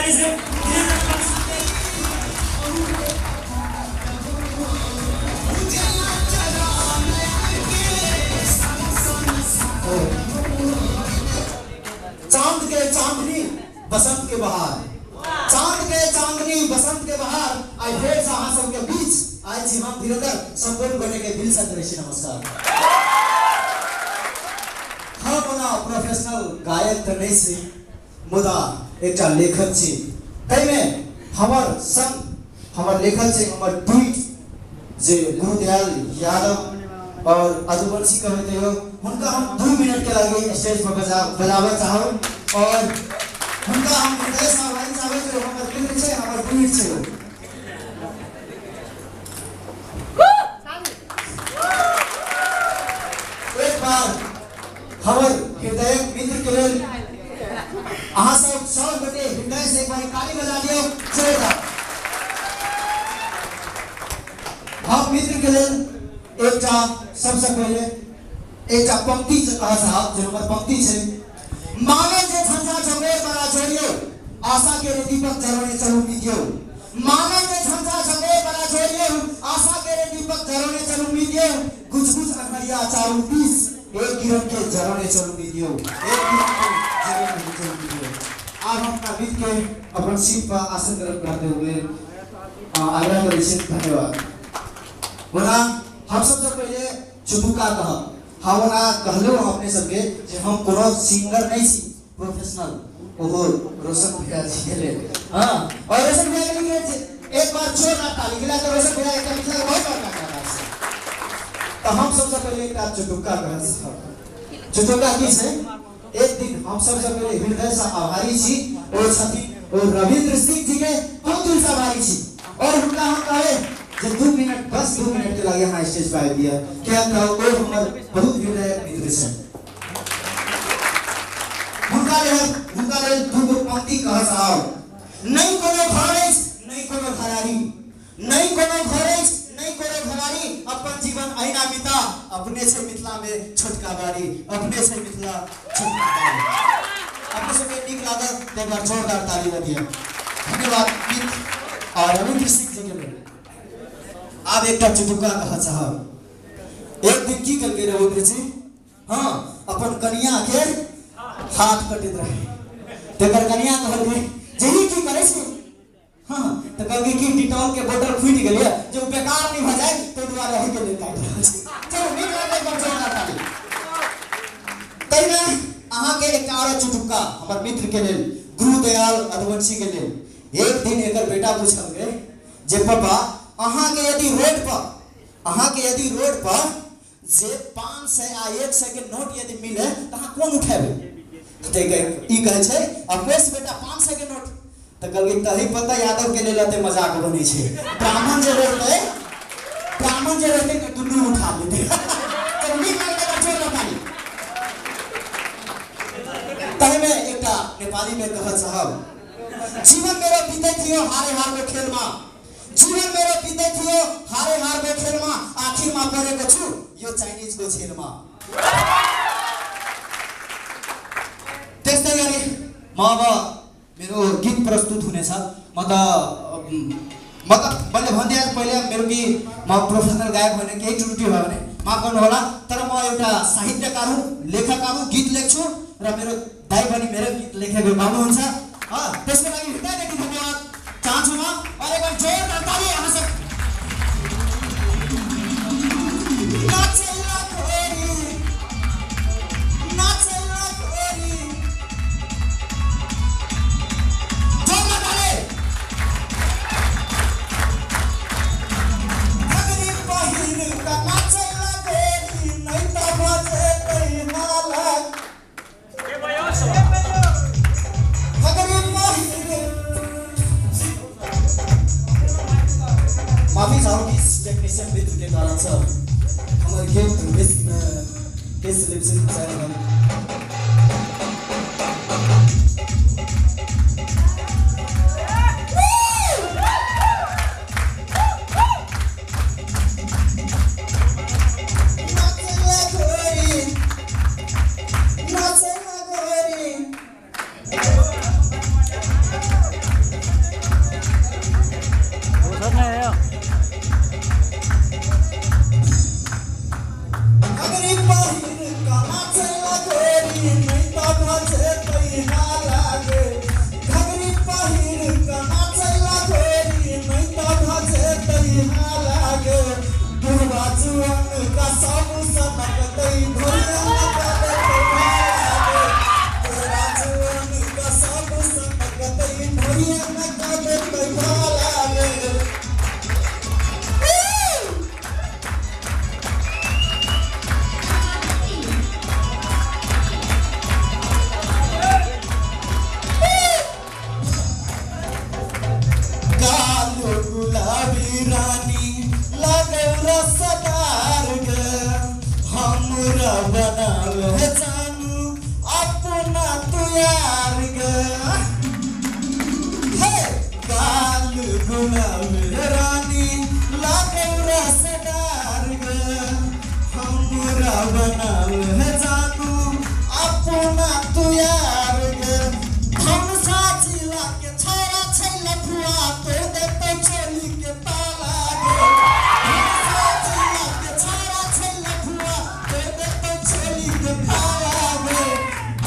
ताली से चांद के चांदनी बसंत के बहार, चांद के चांदनी बसंत के बहार आई ढेर सा हासों के बीच आज जी हम धीरधर संपूर्ण बने के दिल से दृश्य नमस्कार। हम बना प्रोफेशनल गायक तो नहीं से मुदा एक लेखक छे कई में हमार संग हमार लेखक छे हमार ट्वीट जे गुरुदयाल यादव और अदुवंशी कहते हो उनका हम 2 मिनट के लगे स्टेज पर बजावे चाहो और उनका हम हृदय से आभारी चाहे जो हमार मित्र छे हमार ट्वीट छे एक बार हमार हृदय मित्र के लिए आहा सब बटे हृदय से एक बार ताली बजा दियो जोरदार। हम मित्र के लिए एक सबसे पहले एक पंक्ति कहा साहब जो नंबर पंक्ति छे मांगे जे झंझा झंगोर बड़ा छोड़ियो आशा के रे दीपक जरने चलू मीदियो मांगे जे झंझा झंगोर बड़ा छोड़ियो आशा के रे दीपक जरने चलू मीदियो कुछ कुछ अखरिया चारू पीस एक किरण के जरने चलू मीदियो एक किरण के जरने चलू मीदियो। आज हम कवित के अपन सीट पर आसन ग्रहण करते हुए आग्रह करें धन्यवाद। बोला हम सबसे पहले चुटुका कह हमारा कहलो अपने सबके जे हम कोनो सिंगर नहीं सी प्रोफेशनल ओहो रोशन भैया जी ले हां और रोशन भैया के लिए एक बार जोरदार ताली गिला तो रोशन भैया एक मिला बहुत बड़ा काम है। तो हम सबसे पहले एक चुटुका कह चुटुका की से एक दिन हम सबसे पहले हृदय से आभारी छी और सती और रविंद्र सिंह जी के बहुत दिल से आभारी छी और उनका हम कहे जे 2 मिनट बस 2 मिनट के लगे यहाँ स्टेज पे दिया क्या कहो और हमारे बहुत हृदय मित्र से उनका ले दो पंक्ति कहा साहब नहीं कोनो घरेज नहीं कोनो घरारी नहीं कोनो घरेज नहीं कोनो घरारी अपन जीवन आईना बिता अपने से मिथिला में छोटका बारी अपने से मिथिला छोटका बारी अपने से नीक लागत एक बार जोरदार ताली बजिए धन्यवाद। और रविंद्र सिंह जी के अब एक चुटुका कहा साहब एक दिन की करके रविंद्र जी हाँ अपन कन्या के हाथ कटित रहे तेकर कन्या कहल गई जही की करे से हाँ तो कहल की डिटॉल के बोतल फूट गेलिए जो बेकार नहीं भ जाए तो द्वारा ही के ले काट चलो नीक लागे बच्चा ना ताली तई में आहा के एक और चुटुका हमर मित्र के लेल गुरुदयाल अदवंशी के लेल एक दिन एकर बेटा पूछल गए जे पापा अहाँ के यदि रोड पर जे 500 आ 100 के नोट यदि मिले त अहाँ कोन उठाबे ते ई कहे छै अपेस बेटा 500 के नोट त कहलकै तही पता यादव के लेल ते मजाक बनै छै ब्राह्मण जे रहते के दुनू उठा लेते तो नी करके बच्चों लगाई तही में एकटा नेपाली में कहत साहब जीवन मेरो बीते थियो हारे हार में खेल में जीवन मेरो बीते थियो हारे हार में खेल में आखिर में परेको छु यो चाइनीज को खेल में त्यस्तै गरी म अब मेरो गीत प्रस्तुत हुनेछ म मैले भन्दै पहिले मेरो कि म प्रोफेसनल गायक भने केही त्रुटि भयो भने माफ गर्नु होला तर म एउटा साहित्यकार हुँ लेखक हुँ गीत लेख्छु र मेरो दाइ पनि मेरो गीत लेखेको गाउनुहुन्छ त्यसको लागि हृदयदेखि धन्यवाद चाहन्छु म और एक बार जोरदार ताली यहाँ से नाचेला खोरी जोरदार ताली अगरी पहिर का नाचेला खोरी नहीं तो बजे कोई माला ये भयो अगरी पहिर माफी चाहूँ इस टेक्नीशियन मित्र के कारण से हमारे गेम किस लिपसिंग चैनल ढोरिया में काटे कोई भाला गे कालो गुलाबी रानी लागे रसदार गे हमरा बनाल है जानू अपना तू यार गे हे कालो गुलाबी रानी लागे रसदार गे हमरा बनाल है जानू अपना तू यार गे हम साथी लाके छोरा छैला फुआ तो दे तो चली के पाला गे हम साथी लाके छोरा छैला फुआ तो दे तो चली के पाला गे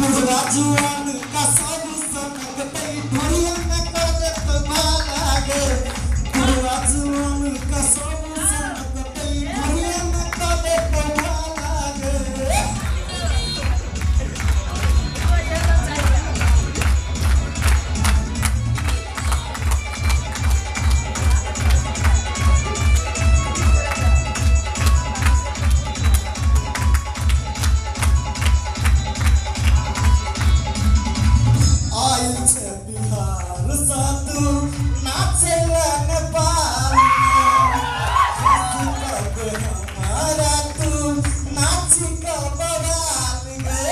गुजरा जुआन का सब सनक तई ढोरिया में कर दे तो माला गे गुजरा जुआन का सब सनक तई ढोरिया में कर दे तो माला गे आइल छे बिहार सातु नाचेला नेपाल हमारा तू नाची का बवाल गे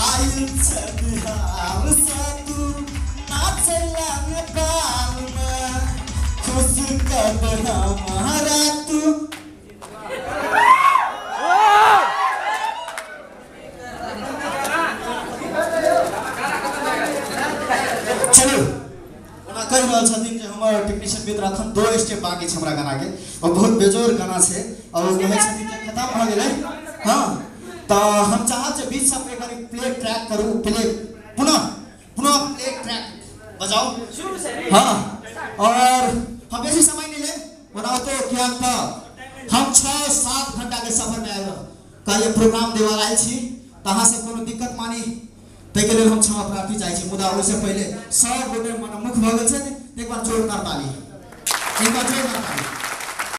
आइल छे बिहार सातु नाचेला नेपाल में खुश कर हमारा तू चलो ओना कहि रहल छथिन जे हमर टेक्नीशियन मित्र अखन 2 स्टेप बाकी छै हमरा गाना के और बहुत बेजोर गाना छै और कहै छथिन जे खत्म भ गेलै हां त हम चाहत जे बीच से एक प्ले ट्रैक करू प्ले पुनः प्ले ट्रैक बजाओ शुरू से हां और हम बेसी समय नहीं ले बनाओ तो क्या था हम 6-7 घंटा के सफर में आए का ये प्रोग्राम देवाल आयल छी तहाँ से कोनो दिक्कत मानी तैके लेल हम क्षमा प्रार्थी चाहै छी मुदा ओइसे पहिले सब गोटे मन मुख भ गेल छै एक बार जोरदार ताली